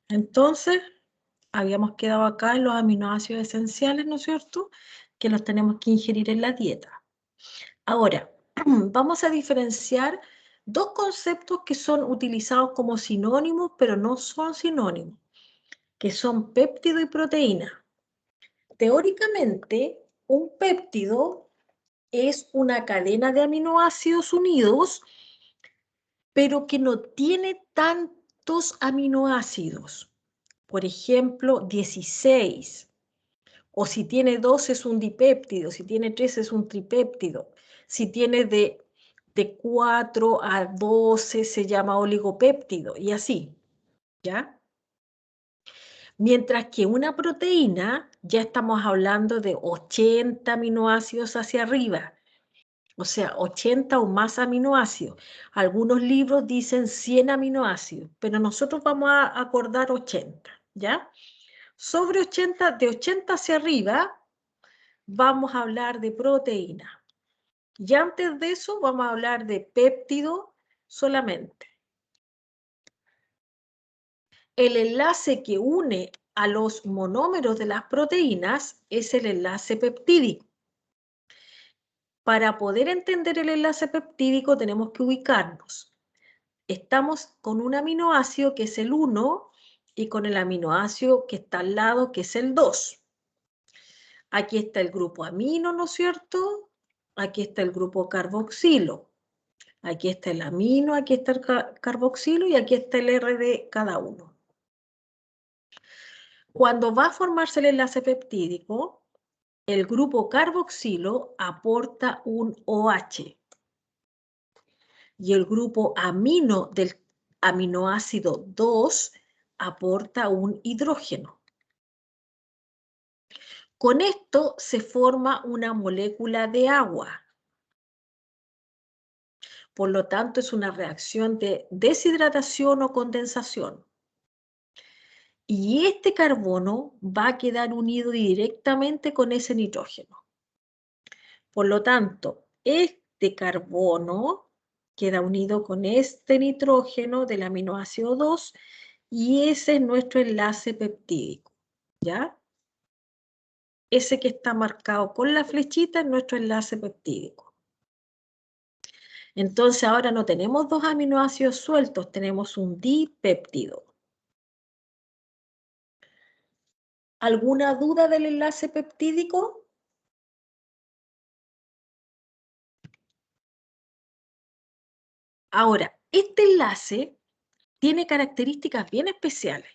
Entonces, habíamos quedado acá en los aminoácidos esenciales, ¿no es cierto?, que los tenemos que ingerir en la dieta. Ahora, vamos a diferenciar dos conceptos que son utilizados como sinónimos, pero no son sinónimos, que son péptido y proteína. Teóricamente, un péptido es una cadena de aminoácidos unidos, pero que no tiene tantos aminoácidos. Por ejemplo, 16. O si tiene 2 es un dipéptido, si tiene 3 es un tripéptido. Si tiene de 4 a 12 se llama oligopéptido y así, ¿ya? Mientras que una proteína, ya estamos hablando de 80 aminoácidos hacia arriba, o sea, 80 o más aminoácidos. Algunos libros dicen 100 aminoácidos, pero nosotros vamos a acordar 80, ¿ya? Sobre 80, de 80 hacia arriba, vamos a hablar de proteína. Y antes de eso, vamos a hablar de péptido solamente. El enlace que une a los monómeros de las proteínas es el enlace peptídico. Para poder entender el enlace peptídico tenemos que ubicarnos. Estamos con un aminoácido que es el 1 y con el aminoácido que está al lado que es el 2. Aquí está el grupo amino, ¿no es cierto? Aquí está el grupo carboxilo. Aquí está el amino, aquí está el carboxilo y aquí está el R de cada uno. Cuando va a formarse el enlace peptídico, el grupo carboxilo aporta un OH y el grupo amino del aminoácido 2 aporta un hidrógeno. Con esto se forma una molécula de agua. Por lo tanto, es una reacción de deshidratación o condensación. Y este carbono va a quedar unido directamente con ese nitrógeno. Por lo tanto, este carbono queda unido con este nitrógeno del aminoácido 2 y ese es nuestro enlace peptídico, ¿ya? Ese que está marcado con la flechita es nuestro enlace peptídico. Entonces ahora no tenemos dos aminoácidos sueltos, tenemos un dipéptido. ¿Alguna duda del enlace peptídico? Ahora, este enlace tiene características bien especiales,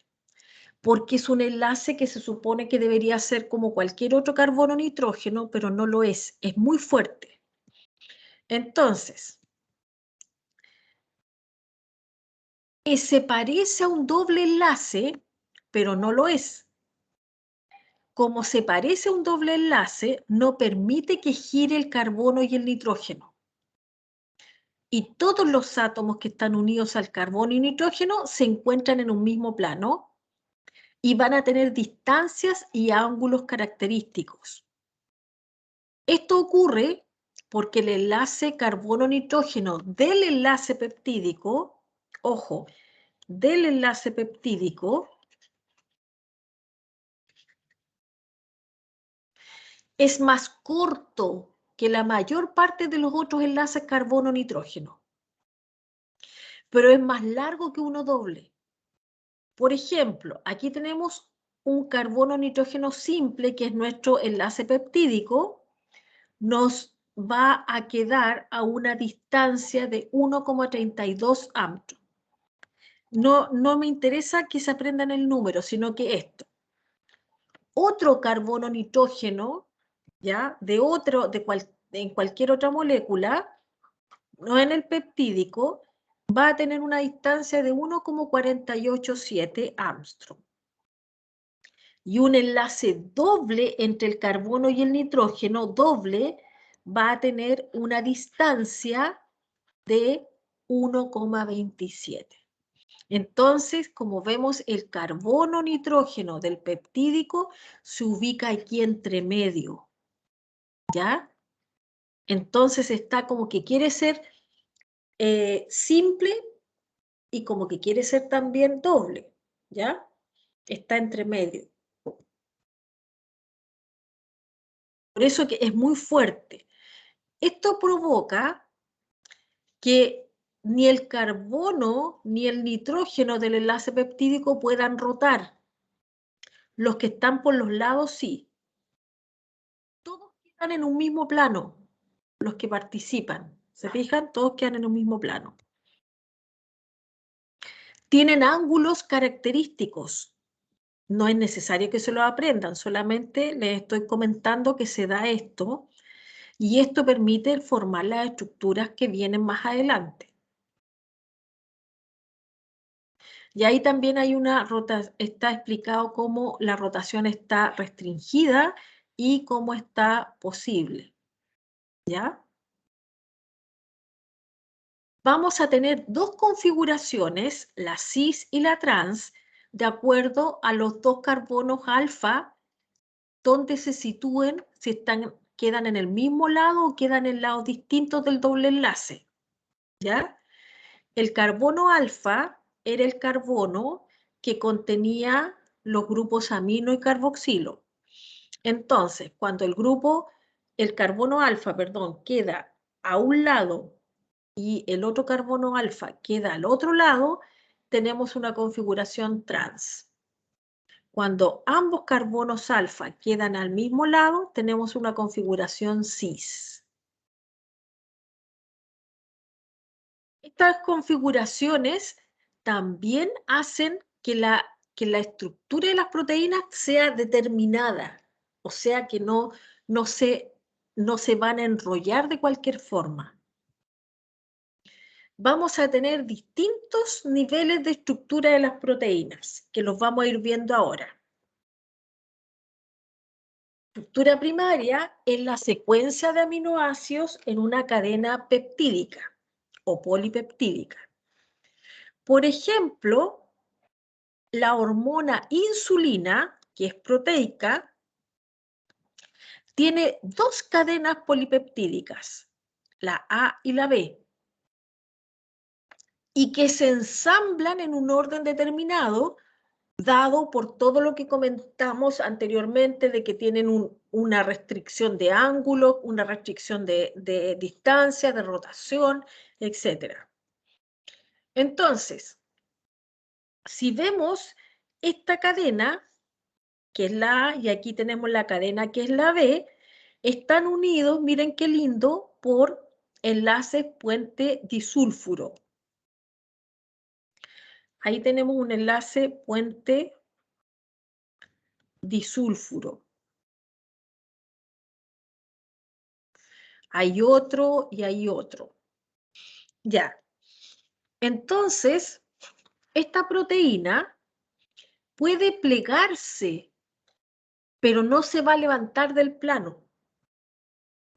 porque es un enlace que se supone que debería ser como cualquier otro carbono nitrógeno, pero no lo es muy fuerte. Entonces, se parece a un doble enlace, pero no lo es. Como se parece a un doble enlace, no permite que gire el carbono y el nitrógeno. Y todos los átomos que están unidos al carbono y nitrógeno se encuentran en un mismo plano y van a tener distancias y ángulos característicos. Esto ocurre porque el enlace carbono-nitrógeno del enlace peptídico, ojo, del enlace peptídico, es más corto que la mayor parte de los otros enlaces carbono-nitrógeno, pero es más largo que uno doble. Por ejemplo, aquí tenemos un carbono-nitrógeno simple, que es nuestro enlace peptídico, nos va a quedar a una distancia de 1,32 Angstrom. No me interesa que se aprendan el número, sino que esto. Otro carbono nitrógeno, ¿ya? En cualquier otra molécula, no en el peptídico, va a tener una distancia de 1,487 Angstrom. Y un enlace doble entre el carbono y el nitrógeno, doble, va a tener una distancia de 1,27. Entonces, como vemos, el carbono-nitrógeno del peptídico se ubica aquí entre medio, ¿ya? Entonces está como que quiere ser simple y como que quiere ser también doble, ¿ya? está entre medio. Por eso que es muy fuerte. Esto provoca que ni el carbono ni el nitrógeno del enlace peptídico puedan rotar. Los que están por los lados sí. Todos quedan en un mismo plano, los que participan. ¿Se fijan? Todos quedan en un mismo plano. Tienen ángulos característicos. No es necesario que se lo aprendan, solamente les estoy comentando que se da esto y esto permite formar las estructuras que vienen más adelante. Y ahí también hay una rotación, está explicado cómo la rotación está restringida y cómo está posible. ¿Ya? Vamos a tener dos configuraciones, la cis y la trans, de acuerdo a los dos carbonos alfa, donde se sitúen, si quedan en el mismo lado o quedan en lados distintos del doble enlace. ¿Ya? El carbono alfa era el carbono que contenía los grupos amino y carboxilo. Entonces, cuando el carbono alfa, perdón, queda a un lado y el otro carbono alfa queda al otro lado, tenemos una configuración trans. Cuando ambos carbonos alfa quedan al mismo lado, tenemos una configuración cis. Estas configuraciones también hacen que la estructura de las proteínas sea determinada, o sea que no se van a enrollar de cualquier forma. Vamos a tener distintos niveles de estructura de las proteínas, que los vamos a ir viendo ahora. Estructura primaria es la secuencia de aminoácidos en una cadena peptídica o polipeptídica. Por ejemplo, la hormona insulina, que es proteica, tiene dos cadenas polipeptídicas, la A y la B, y que se ensamblan en un orden determinado, dado por todo lo que comentamos anteriormente de que tienen una restricción de ángulo, una restricción de distancia, de rotación, etc. Entonces, si vemos esta cadena, que es la A, y aquí tenemos la cadena que es la B, están unidos, miren qué lindo, por enlaces puente disulfuro. Ahí tenemos un enlace puente disulfuro. Hay otro y hay otro. Ya. Entonces, esta proteína puede plegarse, pero no se va a levantar del plano.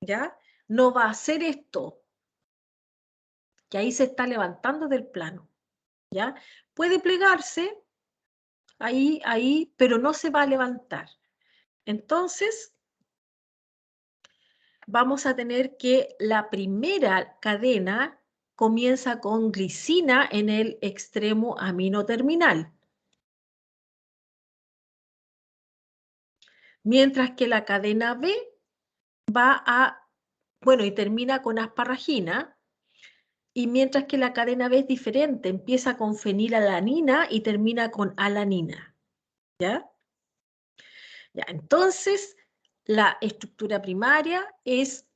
¿Ya? No va a hacer esto, que ahí se está levantando del plano. ¿Ya? Puede plegarse ahí, pero no se va a levantar. Entonces, vamos a tener que la primera cadena comienza con glicina en el extremo amino terminal. Mientras que la cadena B y termina con asparragina, y mientras que la cadena B es diferente, empieza con fenilalanina y termina con alanina. ¿Ya? Ya, entonces, la estructura primaria es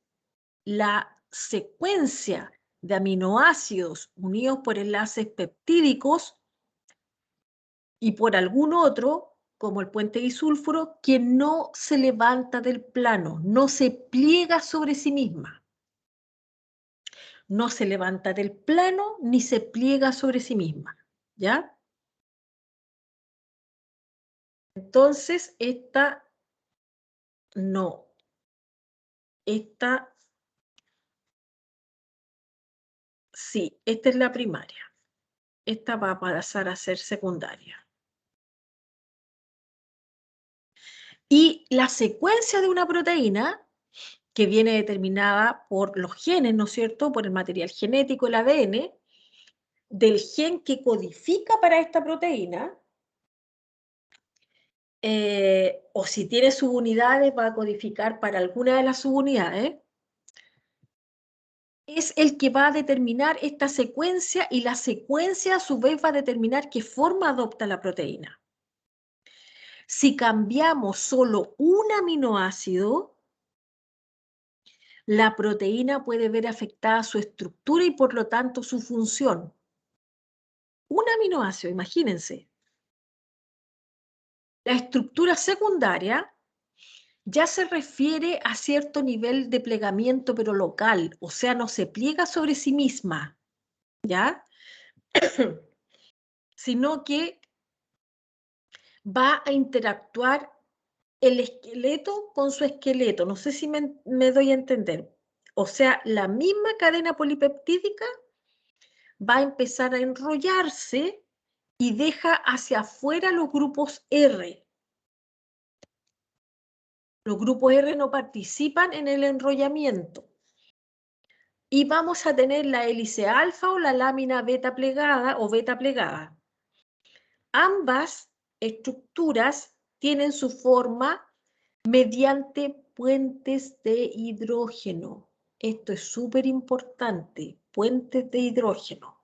la secuencia de aminoácidos unidos por enlaces peptídicos y por algún otro, como el puente disulfuro, que no se levanta del plano, no se pliega sobre sí misma. No se levanta del plano ni se pliega sobre sí misma. ¿Ya? Entonces, esta no. Esta sí, esta es la primaria. Esta va a pasar a ser secundaria. Y la secuencia de una proteína, que viene determinada por los genes, ¿no es cierto?, por el material genético, el ADN, del gen que codifica para esta proteína, o si tiene subunidades, va a codificar para alguna de las subunidades, es el que va a determinar esta secuencia y la secuencia a su vez va a determinar qué forma adopta la proteína. Si cambiamos solo un aminoácido, la proteína puede ver afectada su estructura y por lo tanto su función. Un aminoácido, imagínense. La estructura secundaria ya se refiere a cierto nivel de plegamiento, pero local, o sea, no se pliega sobre sí misma, ¿ya? Sino que va a interactuar el esqueleto con su esqueleto. No sé si me doy a entender. O sea, la misma cadena polipeptídica va a empezar a enrollarse y deja hacia afuera los grupos R. Los grupos R no participan en el enrollamiento. Y vamos a tener la hélice alfa o la lámina beta plegada o beta plegada. Ambas estructuras tienen su forma mediante puentes de hidrógeno. Esto es súper importante, puentes de hidrógeno.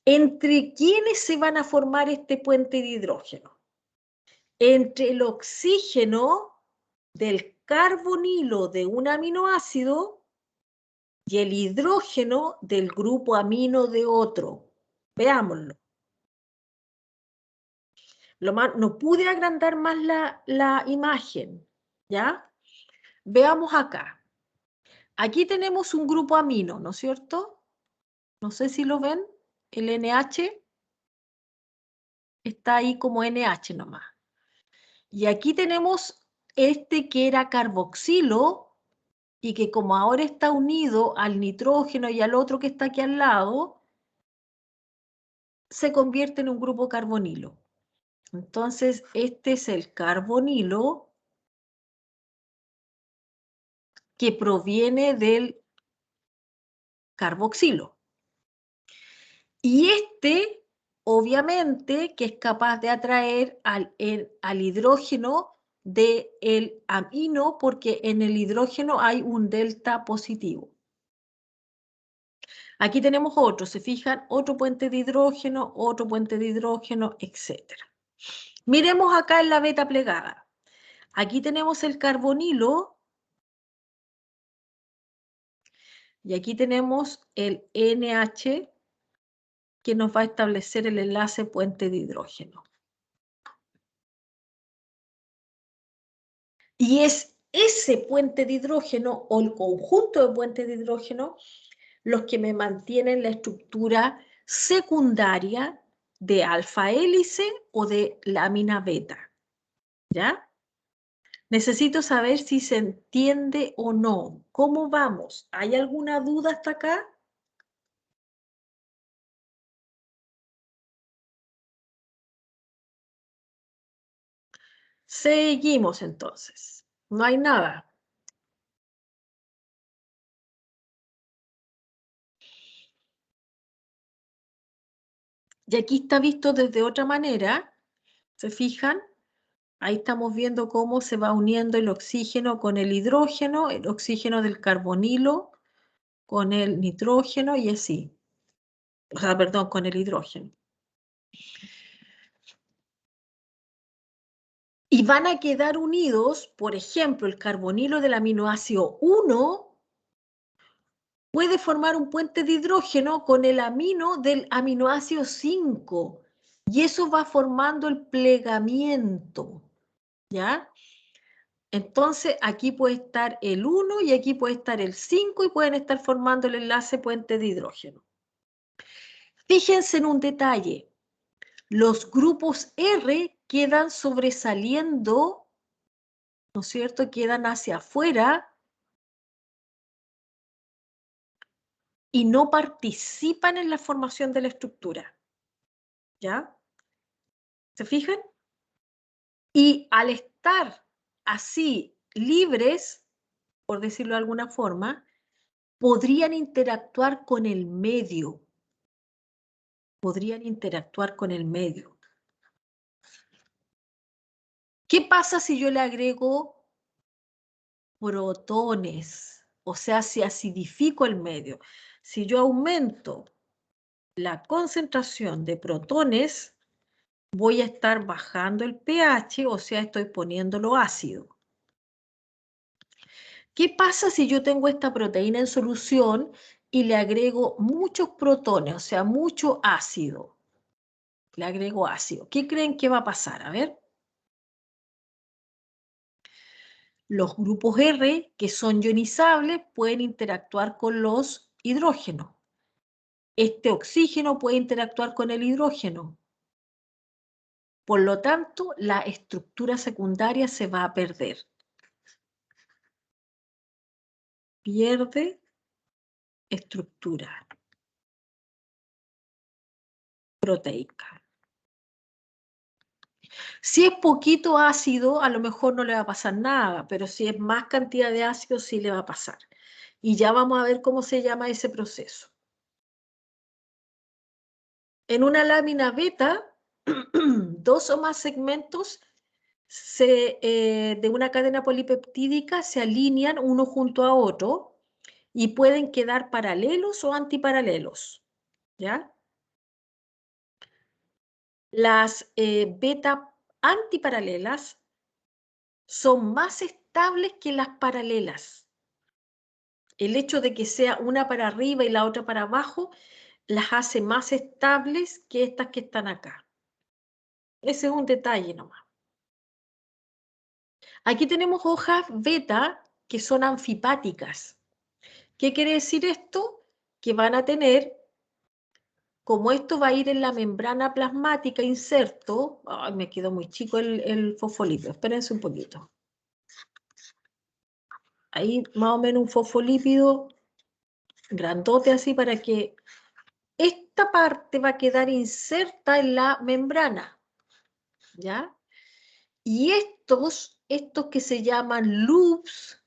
¿Entre quiénes se van a formar este puente de hidrógeno? Entre el oxígeno del carbonilo de un aminoácido y el hidrógeno del grupo amino de otro. Veámoslo. No pude agrandar más la imagen, ¿ya? Veamos acá. Aquí tenemos un grupo amino, ¿no es cierto? No sé si lo ven. El NH está ahí como NH nomás. Y aquí tenemos este que era carboxilo y que como ahora está unido al nitrógeno y al otro que está aquí al lado, se convierte en un grupo carbonilo. Entonces, este es el carbonilo que proviene del carboxilo. Y este, obviamente, que es capaz de atraer al hidrógeno del amino, porque en el hidrógeno hay un delta positivo. Aquí tenemos otro, se fijan, otro puente de hidrógeno, etc. Miremos acá en la beta plegada. Aquí tenemos el carbonilo y aquí tenemos el NH que nos va a establecer el enlace puente de hidrógeno. Y es ese puente de hidrógeno o el conjunto de puentes de hidrógeno los que me mantienen la estructura secundaria de alfa hélice o de lámina beta. ¿Ya? Necesito saber si se entiende o no. ¿Cómo vamos? ¿Hay alguna duda hasta acá? Seguimos entonces. No hay nada. Y aquí está visto desde otra manera. ¿Se fijan? Ahí estamos viendo cómo se va uniendo el oxígeno con el hidrógeno, el oxígeno del carbonilo con el nitrógeno y así. O sea, perdón, con el hidrógeno. Y van a quedar unidos, por ejemplo, el carbonilo del aminoácido 1 puede formar un puente de hidrógeno con el amino del aminoácido 5. Y eso va formando el plegamiento. ¿Ya? Entonces, aquí puede estar el 1 y aquí puede estar el 5 y pueden estar formando el enlace puente de hidrógeno. Fíjense en un detalle. Los grupos R quedan sobresaliendo, ¿no es cierto? Quedan hacia afuera y no participan en la formación de la estructura. ¿Ya? ¿Se fijan? Y al estar así libres, por decirlo de alguna forma, podrían interactuar con el medio. Podrían interactuar con el medio. ¿Qué pasa si yo le agrego protones? O sea, si acidifico el medio. Si yo aumento la concentración de protones, voy a estar bajando el pH, o sea, estoy poniéndolo ácido. ¿Qué pasa si yo tengo esta proteína en solución y le agrego muchos protones, o sea, mucho ácido? Le agrego ácido. ¿Qué creen que va a pasar? A ver. Los grupos R, que son ionizables, pueden interactuar con los hidrógenos. Este oxígeno puede interactuar con el hidrógeno. Por lo tanto, la estructura secundaria se va a perder. Pierde estructura proteica. Si es poquito ácido, a lo mejor no le va a pasar nada, pero si es más cantidad de ácido, sí le va a pasar. Y ya vamos a ver cómo se llama ese proceso. En una lámina beta, dos o más segmentos de una cadena polipeptídica se alinean uno junto a otro y pueden quedar paralelos o antiparalelos, ¿ya? Las beta antiparalelas son más estables que las paralelas. El hecho de que sea una para arriba y la otra para abajo las hace más estables que estas que están acá. Ese es un detalle nomás. Aquí tenemos hojas beta que son anfipáticas. ¿Qué quiere decir esto? Que van a tener, como esto va a ir en la membrana plasmática inserto, ay, me quedó muy chico el fosfolípido, espérense un poquito. Ahí más o menos un fosfolípido grandote así para que esta parte va a quedar inserta en la membrana, ¿ya? Y estos que se llaman loops,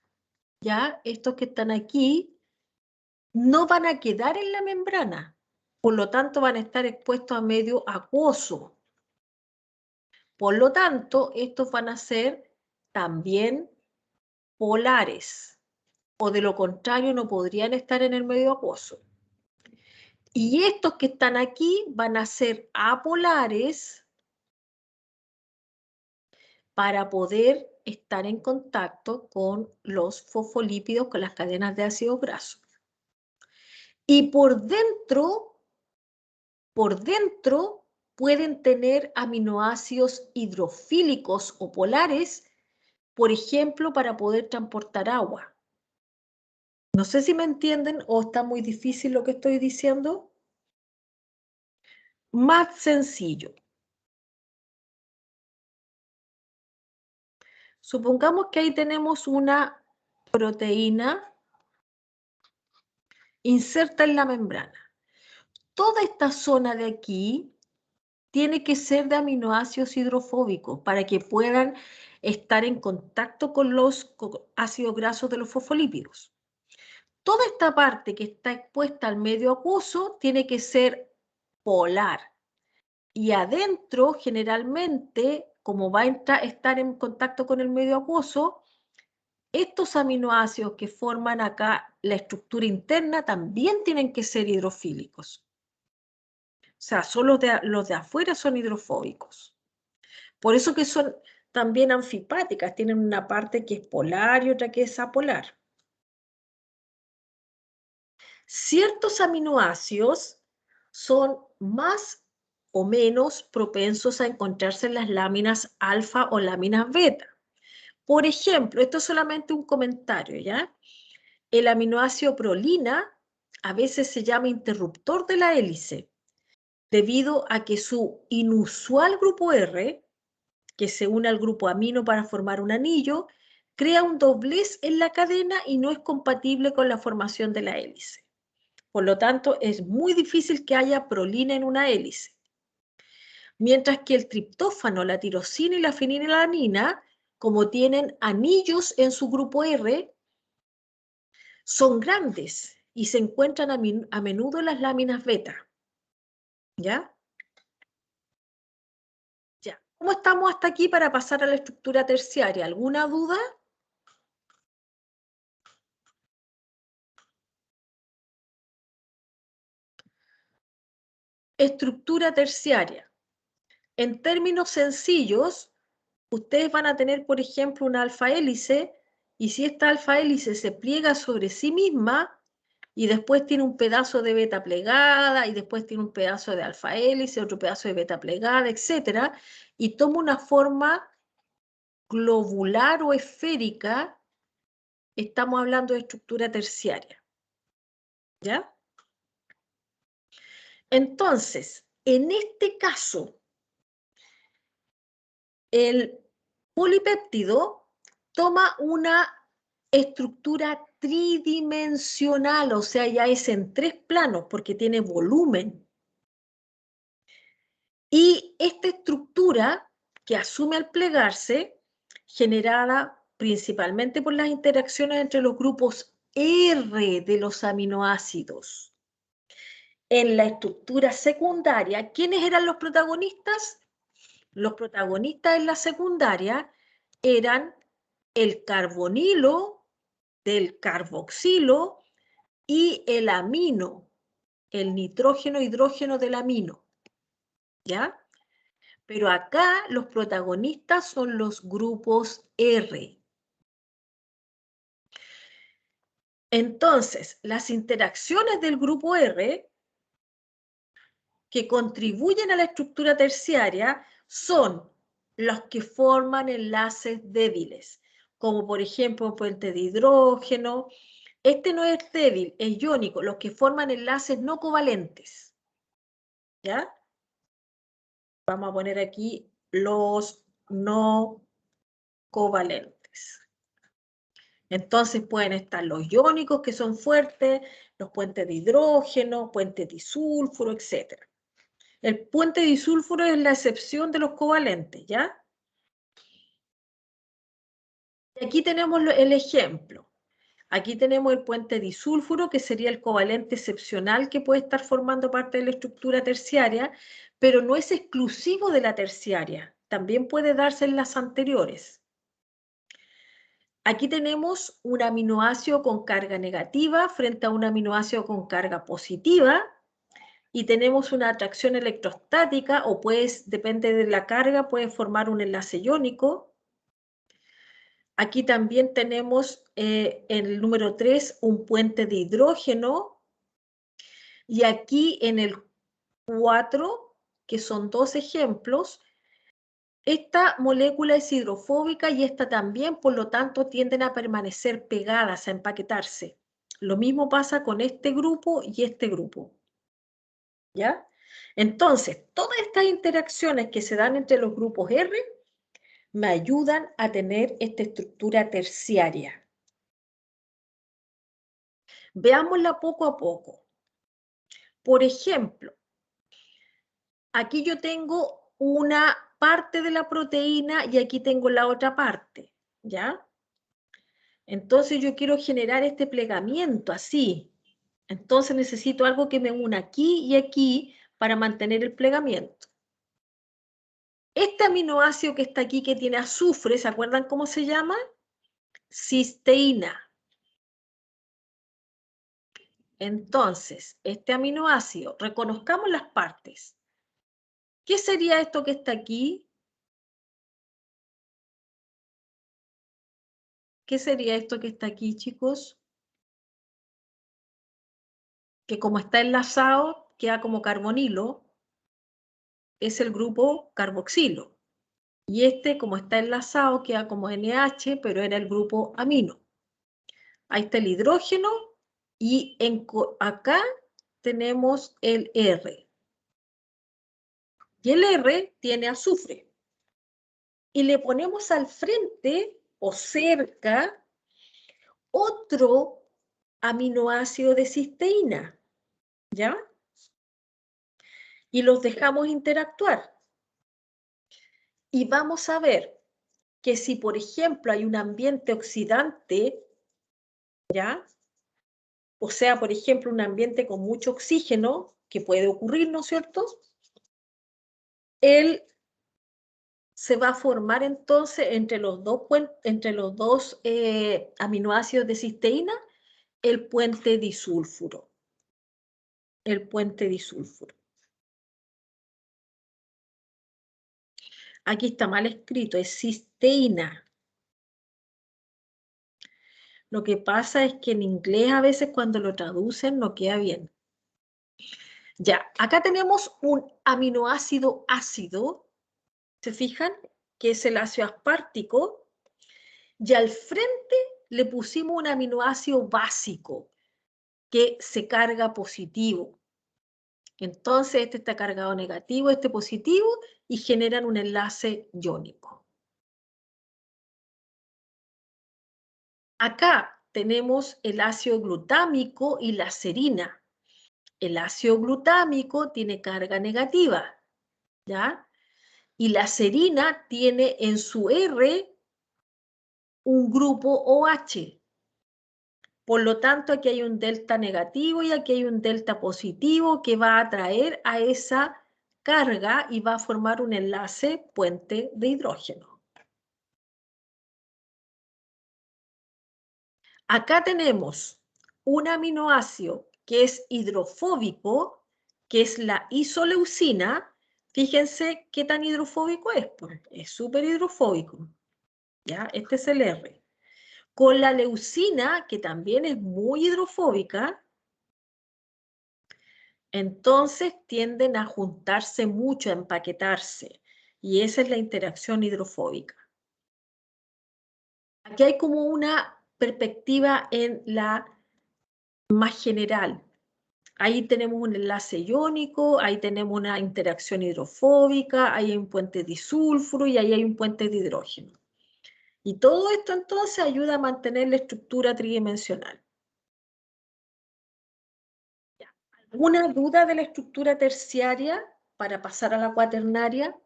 ¿ya? Estos que están aquí, no van a quedar en la membrana, por lo tanto van a estar expuestos a medio acuoso. Por lo tanto, estos van a ser también polares, o de lo contrario no podrían estar en el medio acuoso. Y estos que están aquí van a ser apolares para poder estar en contacto con los fosfolípidos, con las cadenas de ácido graso. Y por dentro pueden tener aminoácidos hidrofílicos o polares, por ejemplo, para poder transportar agua. No sé si me entienden o está muy difícil lo que estoy diciendo. Más sencillo. Supongamos que ahí tenemos una proteína inserta en la membrana. Toda esta zona de aquí tiene que ser de aminoácidos hidrofóbicos para que puedan estar en contacto con los ácidos grasos de los fosfolípidos. Toda esta parte que está expuesta al medio acuoso tiene que ser polar. Y adentro, generalmente, como va a estar en contacto con el medio acuoso, estos aminoácidos que forman acá la estructura interna también tienen que ser hidrofílicos. O sea, solo los de afuera son hidrofóbicos. Por eso que son también anfipáticas, tienen una parte que es polar y otra que es apolar. Ciertos aminoácidos son más o menos propensos a encontrarse en las láminas alfa o láminas beta. Por ejemplo, esto es solamente un comentario, ¿ya? El aminoácido prolina a veces se llama interruptor de la hélice, debido a que su inusual grupo R, que se une al grupo amino para formar un anillo, crea un doblez en la cadena y no es compatible con la formación de la hélice. Por lo tanto, es muy difícil que haya prolina en una hélice. Mientras que el triptófano, la tirosina y la fenilalanina, como tienen anillos en su grupo R, son grandes y se encuentran a menudo en las láminas beta. ¿Ya? Ya. ¿Cómo estamos hasta aquí para pasar a la estructura terciaria? ¿Alguna duda? Estructura terciaria. En términos sencillos, ustedes van a tener, por ejemplo, una alfa hélice, y si esta alfa hélice se pliega sobre sí misma, y después tiene un pedazo de beta plegada, y después tiene un pedazo de alfa hélice, otro pedazo de beta plegada, etc., y toma una forma globular o esférica, estamos hablando de estructura terciaria. ¿Ya? Entonces, en este caso, el polipéptido toma una estructura tridimensional, o sea, ya es en 3 planos porque tiene volumen. Y esta estructura que asume al plegarse, generada principalmente por las interacciones entre los grupos R de los aminoácidos. En la estructura secundaria, ¿quiénes eran los protagonistas? Los protagonistas en la secundaria eran el carbonilo del carboxilo y el amino, el nitrógeno-hidrógeno del amino. ¿Ya? Pero acá los protagonistas son los grupos R. Entonces, las interacciones del grupo R que contribuyen a la estructura terciaria son los que forman enlaces débiles, como por ejemplo un puente de hidrógeno. Este no es débil, es iónico, los que forman enlaces no covalentes. ¿Ya? Vamos a poner aquí los no covalentes. Entonces pueden estar los iónicos, que son fuertes, los puentes de hidrógeno, puentes disulfuro, etc. El puente disulfuro es la excepción de los covalentes, ¿ya? Y aquí tenemos el ejemplo. Aquí tenemos el puente disulfuro, que sería el covalente excepcional que puede estar formando parte de la estructura terciaria, pero no es exclusivo de la terciaria. También puede darse en las anteriores. Aquí tenemos un aminoácido con carga negativa frente a un aminoácido con carga positiva, y tenemos una atracción electrostática, o pues, depende de la carga, puede formar un enlace iónico. Aquí también tenemos en el número 3 un puente de hidrógeno, y aquí en el 4, que son 2 ejemplos, esta molécula es hidrofóbica y esta también, por lo tanto, tienden a permanecer pegadas, a empaquetarse. Lo mismo pasa con este grupo y este grupo. ¿Ya? Entonces, todas estas interacciones que se dan entre los grupos R me ayudan a tener esta estructura terciaria. Veámosla poco a poco. Por ejemplo, aquí yo tengo una parte de la proteína y aquí tengo la otra parte, ¿ya? Entonces yo quiero generar este plegamiento así. Entonces necesito algo que me una aquí y aquí para mantener el plegamiento. Este aminoácido que está aquí, que tiene azufre, ¿se acuerdan cómo se llama? Cisteína. Entonces, este aminoácido, reconozcamos las partes. ¿Qué sería esto que está aquí? ¿Qué sería esto que está aquí, chicos? Que como está enlazado, queda como carbonilo, es el grupo carboxilo. Y este, como está enlazado, queda como NH, pero era el grupo amino. Ahí está el hidrógeno y acá tenemos el R. Y el R tiene azufre. Y le ponemos al frente o cerca otro aminoácido de cisteína, ¿ya? Y los dejamos interactuar. Y vamos a ver que si, por ejemplo, hay un ambiente oxidante, ¿ya? O sea, por ejemplo, un ambiente con mucho oxígeno, que puede ocurrir, ¿no es cierto? El se va a formar entonces entre los dos aminoácidos de cisteína el puente disulfuro. El puente disulfuro. Aquí está mal escrito, es cisteína. Lo que pasa es que en inglés a veces cuando lo traducen no queda bien. Ya, acá tenemos un aminoácido ácido, ¿se fijan? Que es el ácido aspartico, y al frente le pusimos un aminoácido básico que se carga positivo. Entonces este está cargado negativo, este positivo, y generan un enlace iónico. Acá tenemos el ácido glutámico y la serina. El ácido glutámico tiene carga negativa, ¿ya? Y la serina tiene en su R un grupo OH. Por lo tanto, aquí hay un delta negativo y aquí hay un delta positivo que va a atraer a esa carga y va a formar un enlace puente de hidrógeno. Acá tenemos un aminoácido que es hidrofóbico, que es la isoleucina. Fíjense qué tan hidrofóbico es, pues es súper hidrofóbico. ¿Ya? Este es el R. Con la leucina, que también es muy hidrofóbica, entonces tienden a juntarse mucho, a empaquetarse. Y esa es la interacción hidrofóbica. Aquí hay como una perspectiva en la más general. Ahí tenemos un enlace iónico, ahí tenemos una interacción hidrofóbica, ahí hay un puente disulfuro y ahí hay un puente de hidrógeno. Y todo esto entonces ayuda a mantener la estructura tridimensional. ¿Alguna duda de la estructura terciaria para pasar a la cuaternaria?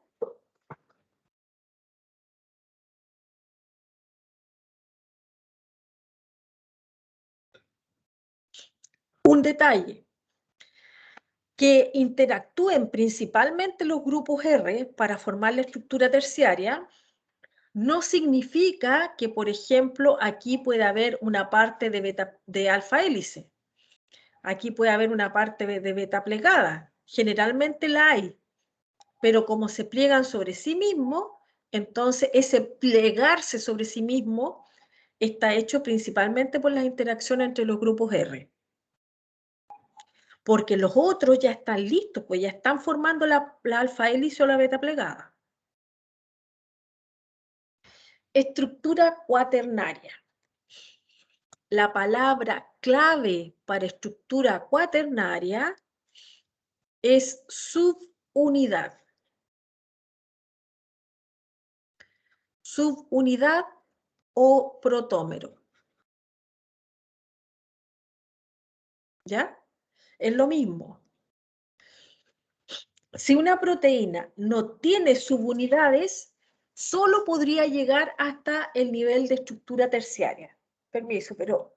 Un detalle, que interactúen principalmente los grupos R para formar la estructura terciaria, no significa que, por ejemplo, aquí pueda haber una parte de alfa hélice. Aquí puede haber una parte de beta plegada. Generalmente la hay, pero como se pliegan sobre sí mismos, entonces ese plegarse sobre sí mismo está hecho principalmente por las interacciones entre los grupos R. Porque los otros ya están listos, pues ya están formando la alfa hélice o la beta plegada. Estructura cuaternaria. La palabra clave para estructura cuaternaria es subunidad. Subunidad o protómero. ¿Ya? Es lo mismo. Si una proteína no tiene subunidades, solo podría llegar hasta el nivel de estructura terciaria. Permiso, pero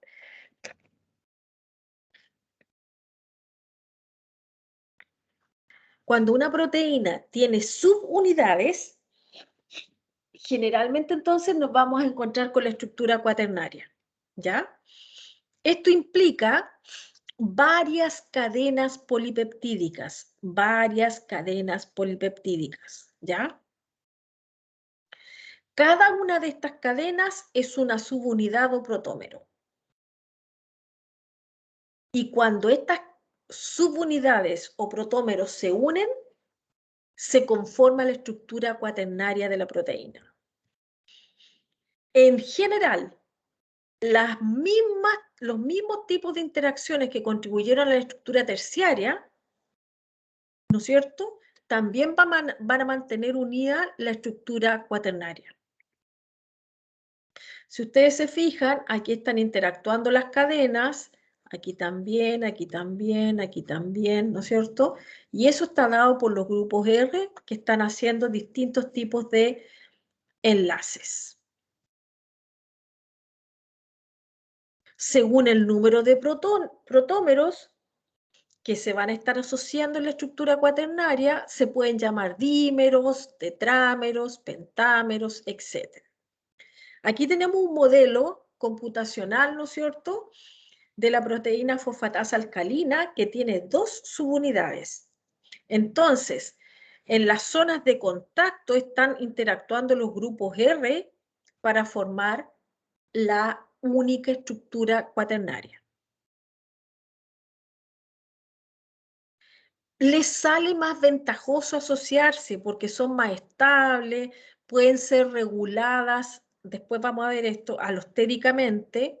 cuando una proteína tiene subunidades, generalmente entonces nos vamos a encontrar con la estructura cuaternaria. ¿Ya? Esto implica varias cadenas polipeptídicas, ¿ya? Cada una de estas cadenas es una subunidad o protómero. Y cuando estas subunidades o protómeros se unen, se conforma la estructura cuaternaria de la proteína. En general, los mismos tipos de interacciones que contribuyeron a la estructura terciaria, ¿no es cierto?, también van a mantener unida la estructura cuaternaria. Si ustedes se fijan, aquí están interactuando las cadenas, aquí también, aquí también, aquí también, ¿no es cierto? Y eso está dado por los grupos R que están haciendo distintos tipos de enlaces. Según el número de protómeros, que se van a estar asociando en la estructura cuaternaria se pueden llamar dímeros, tetrámeros, pentámeros, etc. Aquí tenemos un modelo computacional, ¿no es cierto?, de la proteína fosfatasa alcalina que tiene 2 subunidades. Entonces, en las zonas de contacto están interactuando los grupos R para formar la única estructura cuaternaria. Les sale más ventajoso asociarse porque son más estables, pueden ser reguladas, después vamos a ver esto, alostéricamente,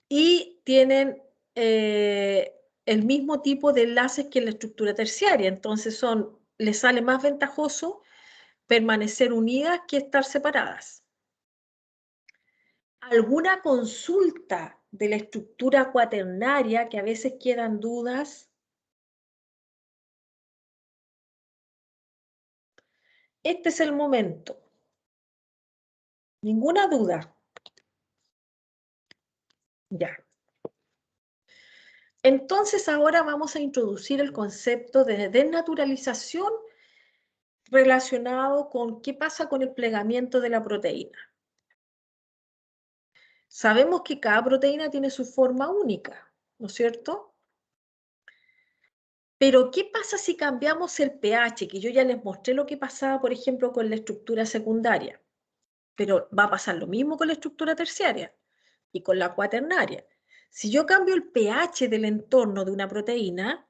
y tienen el mismo tipo de enlaces que en la estructura terciaria. Entonces les sale más ventajoso permanecer unidas que estar separadas. ¿Alguna consulta de la estructura cuaternaria que a veces quedan dudas? Este es el momento. Ninguna duda. Ya. Entonces ahora vamos a introducir el concepto de desnaturalización relacionado con qué pasa con el plegamiento de la proteína. Sabemos que cada proteína tiene su forma única, ¿no es cierto? Pero ¿qué pasa si cambiamos el pH? Que yo ya les mostré lo que pasaba, por ejemplo, con la estructura secundaria. Pero va a pasar lo mismo con la estructura terciaria y con la cuaternaria. Si yo cambio el pH del entorno de una proteína,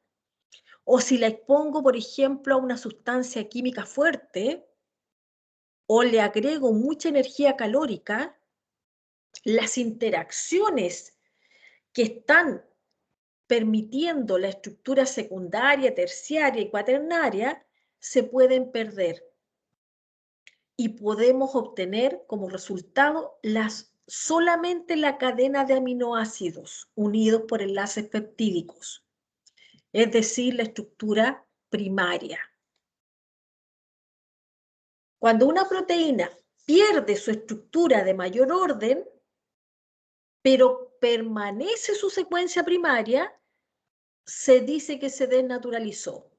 o si la expongo, por ejemplo, a una sustancia química fuerte, o le agrego mucha energía calórica, las interacciones que están permitiendo la estructura secundaria, terciaria y cuaternaria se pueden perder. Y podemos obtener como resultado solamente la cadena de aminoácidos unidos por enlaces peptídicos, es decir, la estructura primaria. Cuando una proteína pierde su estructura de mayor orden, pero permanece su secuencia primaria, se dice que se desnaturalizó.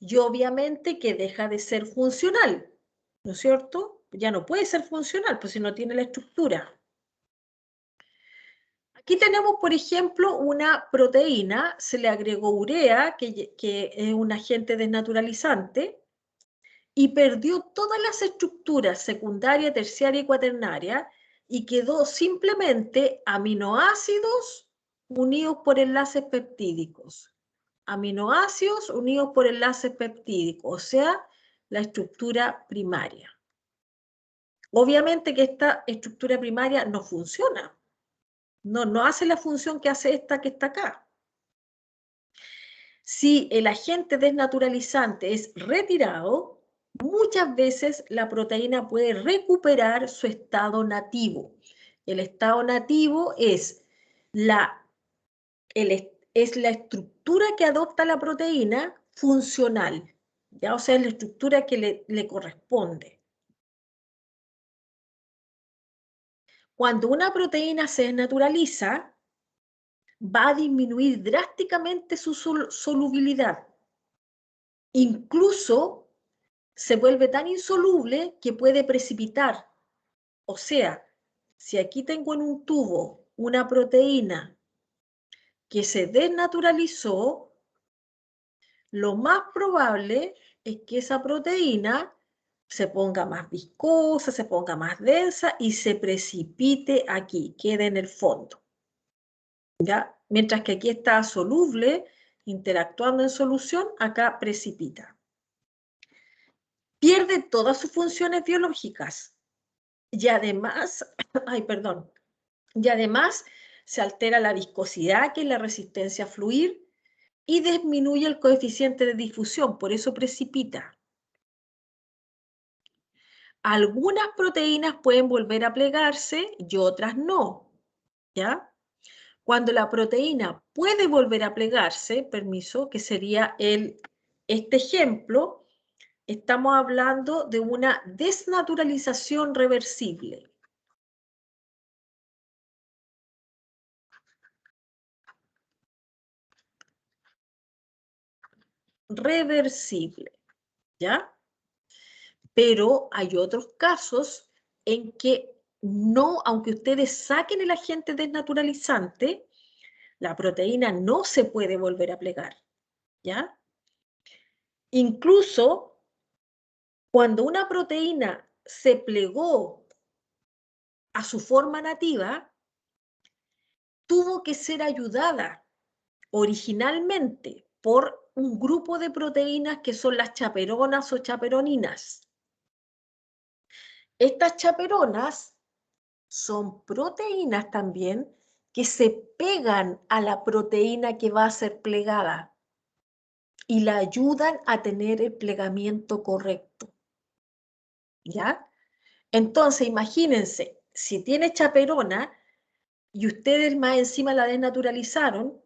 Y obviamente que deja de ser funcional, ¿no es cierto? Ya no puede ser funcional, pues si no tiene la estructura. Aquí tenemos, por ejemplo, una proteína, se le agregó urea, que es un agente desnaturalizante, y perdió todas las estructuras secundaria, terciaria y cuaternaria, y quedó simplemente aminoácidos unidos por enlaces peptídicos. Aminoácidos unidos por enlaces peptídicos, o sea, la estructura primaria. Obviamente que esta estructura primaria no funciona. No hace la función que hace esta que está acá. Si el agente desnaturalizante es retirado, muchas veces la proteína puede recuperar su estado nativo. El estado nativo es la estructura que adopta la proteína funcional, ¿ya? O sea, es la estructura que le corresponde. Cuando una proteína se desnaturaliza, va a disminuir drásticamente su solubilidad. Incluso se vuelve tan insoluble que puede precipitar. O sea, si aquí tengo en un tubo una proteína que se desnaturalizó, lo más probable es que esa proteína se ponga más viscosa, se ponga más densa y se precipite aquí, quede en el fondo. ¿Ya? Mientras que aquí está soluble, interactuando en solución, acá precipita. Pierde todas sus funciones biológicas y además, y además se altera la viscosidad, que es la resistencia a fluir, y disminuye el coeficiente de difusión, por eso precipita. Algunas proteínas pueden volver a plegarse y otras no, ¿ya? Cuando la proteína puede volver a plegarse, permiso, que sería este ejemplo, estamos hablando de una desnaturalización reversible. reversible, ¿ya? Pero hay otros casos en que no, aunque ustedes saquen el agente desnaturalizante, la proteína no se puede volver a plegar, ¿ya? Incluso cuando una proteína se plegó a su forma nativa, tuvo que ser ayudada originalmente por un grupo de proteínas que son las chaperonas o chaperoninas. Estas chaperonas son proteínas también que se pegan a la proteína que va a ser plegada y la ayudan a tener el plegamiento correcto, ¿ya? Entonces, imagínense, si tiene chaperona y ustedes más encima la desnaturalizaron,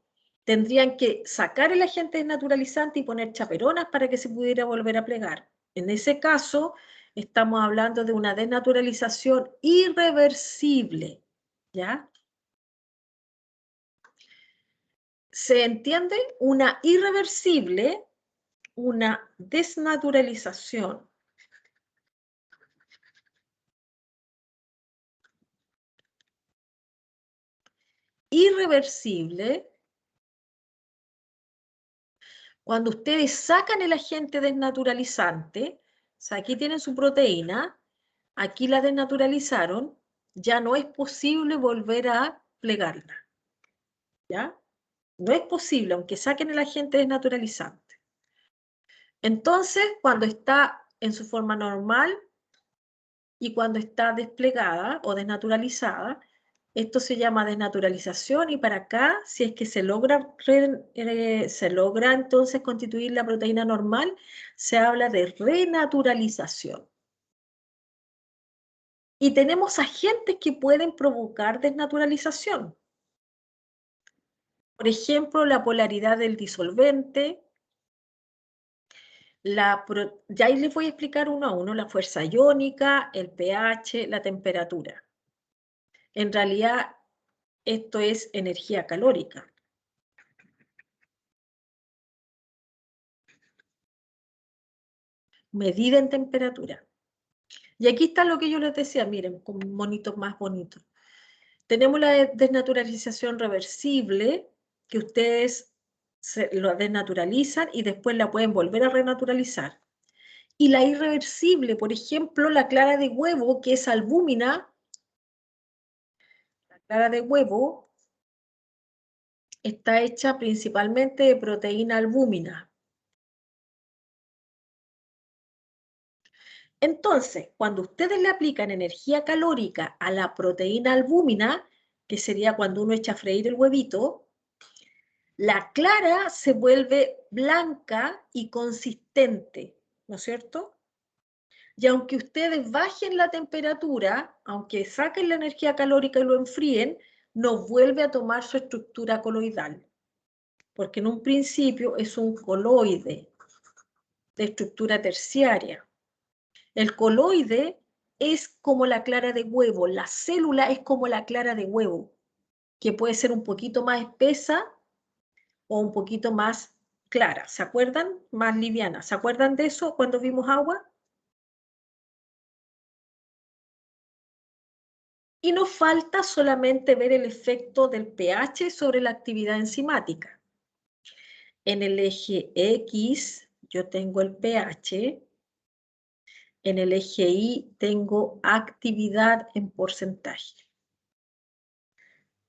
tendrían que sacar el agente desnaturalizante y poner chaperonas para que se pudiera volver a plegar. En ese caso, estamos hablando de una desnaturalización irreversible, ¿ya? ¿Se entiende? Una irreversible, una desnaturalización irreversible. Cuando ustedes sacan el agente desnaturalizante, o sea, aquí tienen su proteína, aquí la desnaturalizaron, ya no es posible volver a plegarla, ¿ya? No es posible, aunque saquen el agente desnaturalizante. Entonces, cuando está en su forma normal y cuando está desplegada o desnaturalizada, esto se llama desnaturalización y para acá, si es que se logra entonces constituir la proteína normal, se habla de renaturalización. Y tenemos agentes que pueden provocar desnaturalización. Por ejemplo, la polaridad del disolvente. Ya ahí les voy a explicar uno a uno, la fuerza iónica, el pH, la temperatura. En realidad, esto es energía calórica. Medida en temperatura. Y aquí está lo que yo les decía, miren, con monitos más bonitos. Tenemos la desnaturalización reversible, que ustedes lo desnaturalizan y después la pueden volver a renaturalizar. Y la irreversible, por ejemplo, la clara de huevo, que es albúmina. La clara de huevo está hecha principalmente de proteína albúmina. Entonces, cuando ustedes le aplican energía calórica a la proteína albúmina, que sería cuando uno echa a freír el huevito, la clara se vuelve blanca y consistente, ¿no es cierto? Y aunque ustedes bajen la temperatura, aunque saquen la energía calórica y lo enfríen, no vuelve a tomar su estructura coloidal, porque en un principio es un coloide de estructura terciaria. El coloide es como la clara de huevo, la célula es como la clara de huevo, que puede ser un poquito más espesa o un poquito más clara. ¿Se acuerdan? Más liviana. ¿Se acuerdan de eso cuando vimos agua? Y nos falta solamente ver el efecto del pH sobre la actividad enzimática. En el eje X yo tengo el pH, en el eje Y tengo actividad en porcentaje.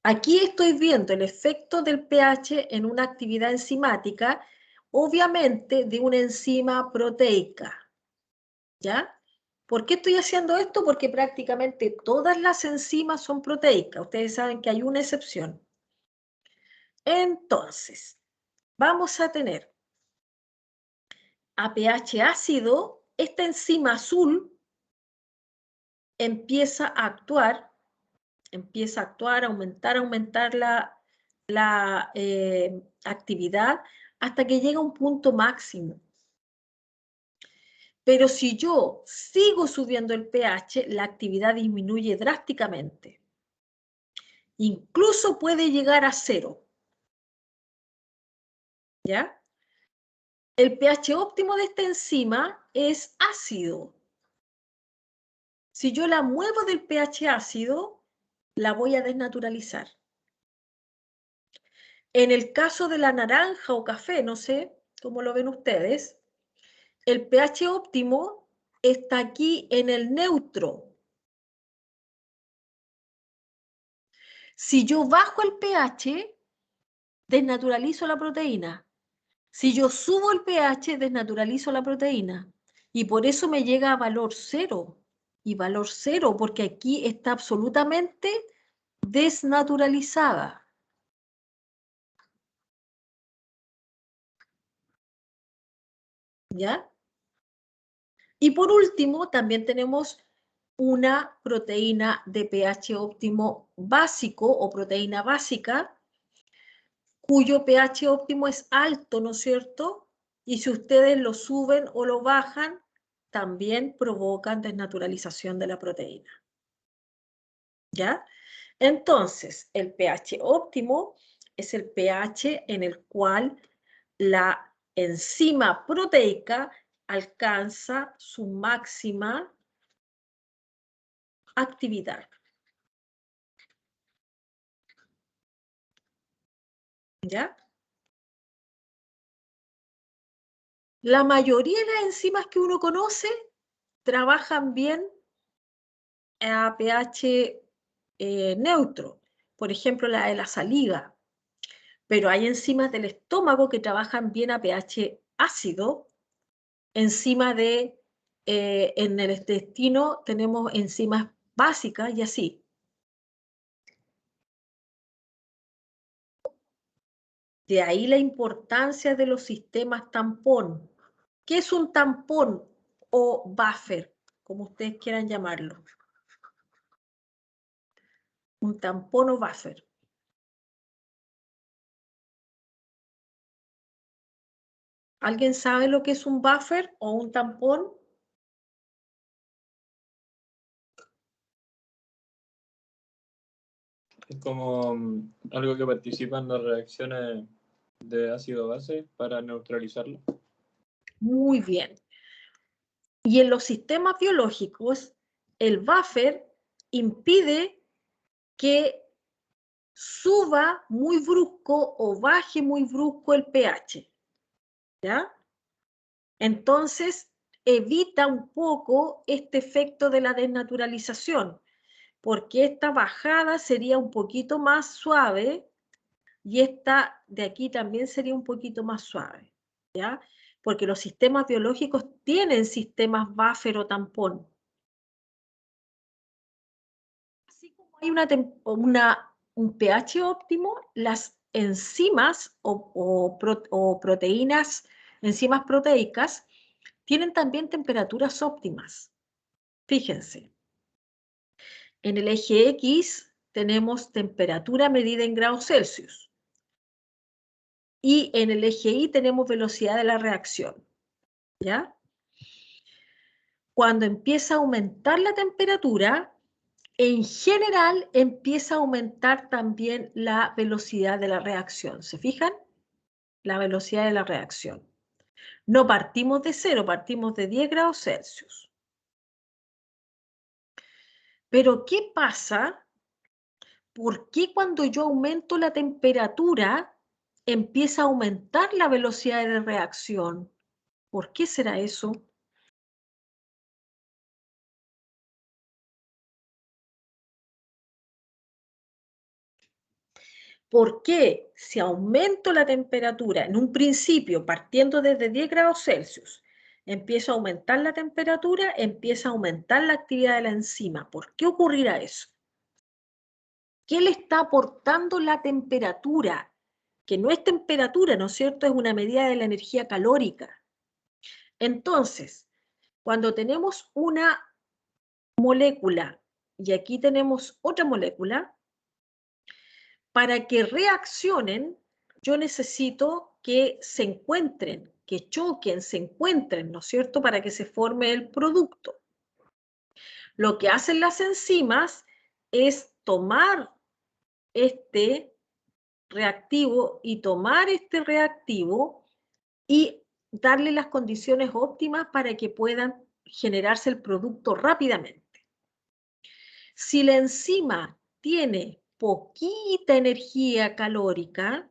Aquí estoy viendo el efecto del pH en una actividad enzimática, obviamente de una enzima proteica, ¿ya? ¿Por qué estoy haciendo esto? Porque prácticamente todas las enzimas son proteicas. Ustedes saben que hay una excepción. Entonces, vamos a tener a pH ácido, esta enzima azul empieza a actuar, aumentar la actividad hasta que llega a un punto máximo. Pero si yo sigo subiendo el pH, la actividad disminuye drásticamente. Incluso puede llegar a 0. ¿Ya? el pH óptimo de esta enzima es ácido. Si yo la muevo del pH ácido, la voy a desnaturalizar. En el caso de la naranja o café, no sé cómo lo ven ustedes, el pH óptimo está aquí en el neutro. Si yo bajo el pH, desnaturalizo la proteína. Si yo subo el pH, desnaturalizo la proteína. Y por eso me llega a valor 0. Y valor 0, porque aquí está absolutamente desnaturalizada. ¿Ya? Y por último, también tenemos una proteína de pH óptimo básico o proteína básica, cuyo pH óptimo es alto, ¿no es cierto? Y si ustedes lo suben o lo bajan, también provocan desnaturalización de la proteína. ¿Ya? Entonces, el pH óptimo es el pH en el cual la enzima proteica alcanza su máxima actividad. ¿Ya? La mayoría de las enzimas que uno conoce trabajan bien a pH neutro. Por ejemplo, la de la saliva. Pero hay enzimas del estómago que trabajan bien a pH ácido. Encima de, en el intestino tenemos enzimas básicas y así. De ahí la importancia de los sistemas tampón. ¿Qué es un tampón o buffer, como ustedes quieran llamarlo? Un tampón o buffer. ¿Alguien sabe lo que es un buffer o un tampón? Es como algo que participa en las reacciones de ácido-base para neutralizarlo. Muy bien. Y en los sistemas biológicos, el buffer impide que suba muy brusco o baje muy brusco el pH. ¿Ya? Entonces, evita un poco este efecto de la desnaturalización, porque esta bajada sería un poquito más suave y esta de aquí también sería un poquito más suave, ¿ya? Porque los sistemas biológicos tienen sistemas buffer o tampón. Así como hay un pH óptimo, las enzimas o proteínas, enzimas proteicas, tienen también temperaturas óptimas. Fíjense, en el eje X tenemos temperatura medida en grados Celsius y en el eje Y tenemos velocidad de la reacción, ¿ya? Cuando empieza a aumentar la temperatura, en general empieza a aumentar también la velocidad de la reacción. ¿Se fijan? La velocidad de la reacción. No partimos de 0, partimos de 10 grados Celsius. Pero, ¿qué pasa? ¿Por qué cuando yo aumento la temperatura empieza a aumentar la velocidad de reacción? ¿Por qué será eso? ¿Por qué si aumento la temperatura en un principio, partiendo desde 10 grados Celsius, empieza a aumentar la temperatura, empieza a aumentar la actividad de la enzima? ¿Por qué ocurrirá eso? ¿Qué le está aportando la temperatura? Que no es temperatura, ¿no es cierto? Es una medida de la energía calórica. Entonces, cuando tenemos una molécula y aquí tenemos otra molécula, para que reaccionen, yo necesito que se encuentren, que choquen, se encuentren, ¿no es cierto?, para que se forme el producto. Lo que hacen las enzimas es tomar este reactivo y tomar este reactivo y darle las condiciones óptimas para que puedan generarse el producto rápidamente. Si la enzima tiene poquita energía calórica,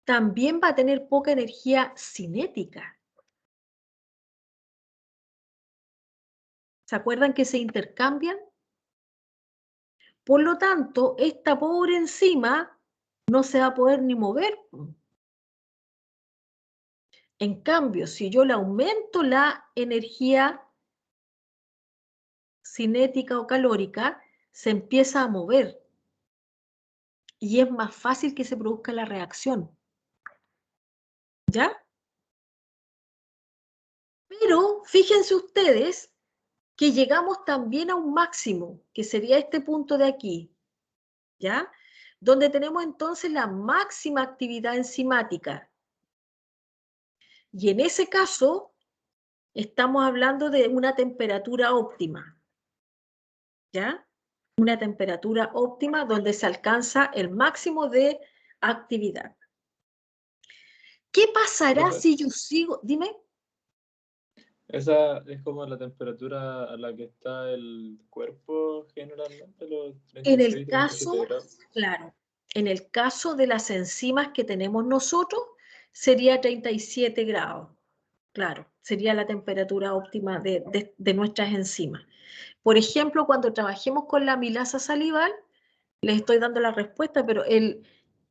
también va a tener poca energía cinética. ¿Se acuerdan que se intercambian? Por lo tanto, esta pobre enzima no se va a poder ni mover. En cambio, si yo le aumento la energía cinética o calórica, se empieza a mover y es más fácil que se produzca la reacción. ¿Ya? Pero fíjense ustedes que llegamos también a un máximo, que sería este punto de aquí, ¿ya? Donde tenemos entonces la máxima actividad enzimática. Y en ese caso, estamos hablando de una temperatura óptima, ¿ya? Una temperatura óptima donde se alcanza el máximo de actividad. ¿Qué pasará si yo sigo? Dime. Esa es como la temperatura a la que está el cuerpo generalmente, los En 36, el 37 caso, grados. claro, en el caso de las enzimas que tenemos nosotros, sería 37 grados. Claro, sería la temperatura óptima de nuestras enzimas. Por ejemplo, cuando trabajemos con la amilasa salival, les estoy dando la respuesta, pero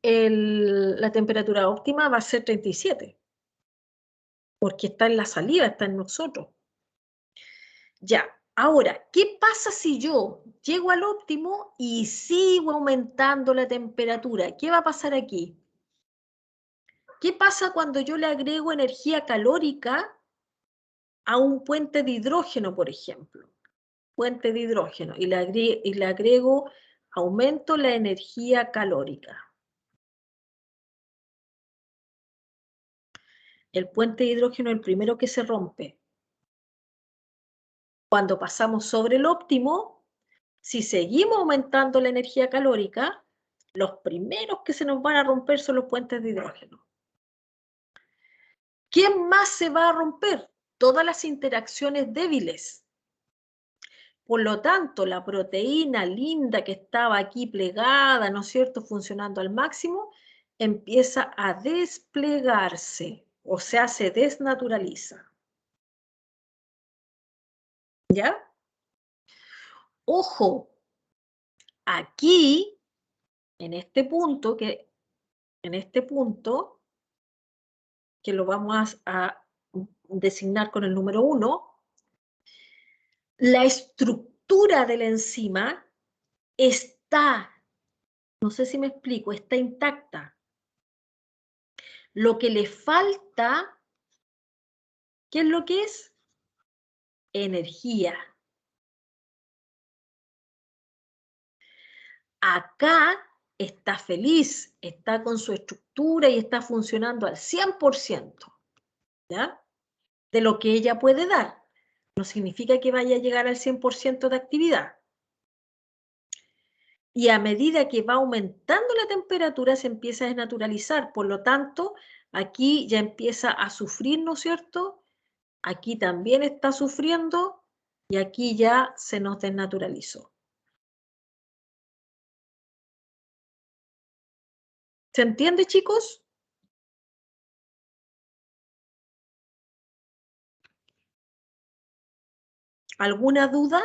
la temperatura óptima va a ser 37, porque está en la saliva, está en nosotros. Ya, ahora, ¿qué pasa si yo llego al óptimo y sigo aumentando la temperatura? ¿Qué va a pasar aquí? ¿Qué pasa cuando yo le agrego energía calórica a un puente de hidrógeno, por ejemplo? Puente de hidrógeno, y le agrego, aumento la energía calórica. El puente de hidrógeno es el primero que se rompe. Cuando pasamos sobre el óptimo, si seguimos aumentando la energía calórica, los primeros que se nos van a romper son los puentes de hidrógeno. ¿Quién más se va a romper? Todas las interacciones débiles. Por lo tanto, la proteína linda que estaba aquí plegada, ¿no es cierto?, funcionando al máximo, empieza a desplegarse, o sea, se desnaturaliza. ¿Ya? Ojo, aquí, en este punto, que lo vamos a designar con el número 1, la estructura de la enzima está, no sé si me explico, está intacta. Lo que le falta, ¿qué es lo que es? Energía. Acá está feliz, está con su estructura y está funcionando al 100%, ¿ya? De lo que ella puede dar. No significa que vaya a llegar al 100% de actividad. Y a medida que va aumentando la temperatura se empieza a desnaturalizar. Por lo tanto, aquí ya empieza a sufrir, ¿no es cierto? Aquí también está sufriendo y aquí ya se nos desnaturalizó. ¿Se entiende, chicos? ¿Alguna duda?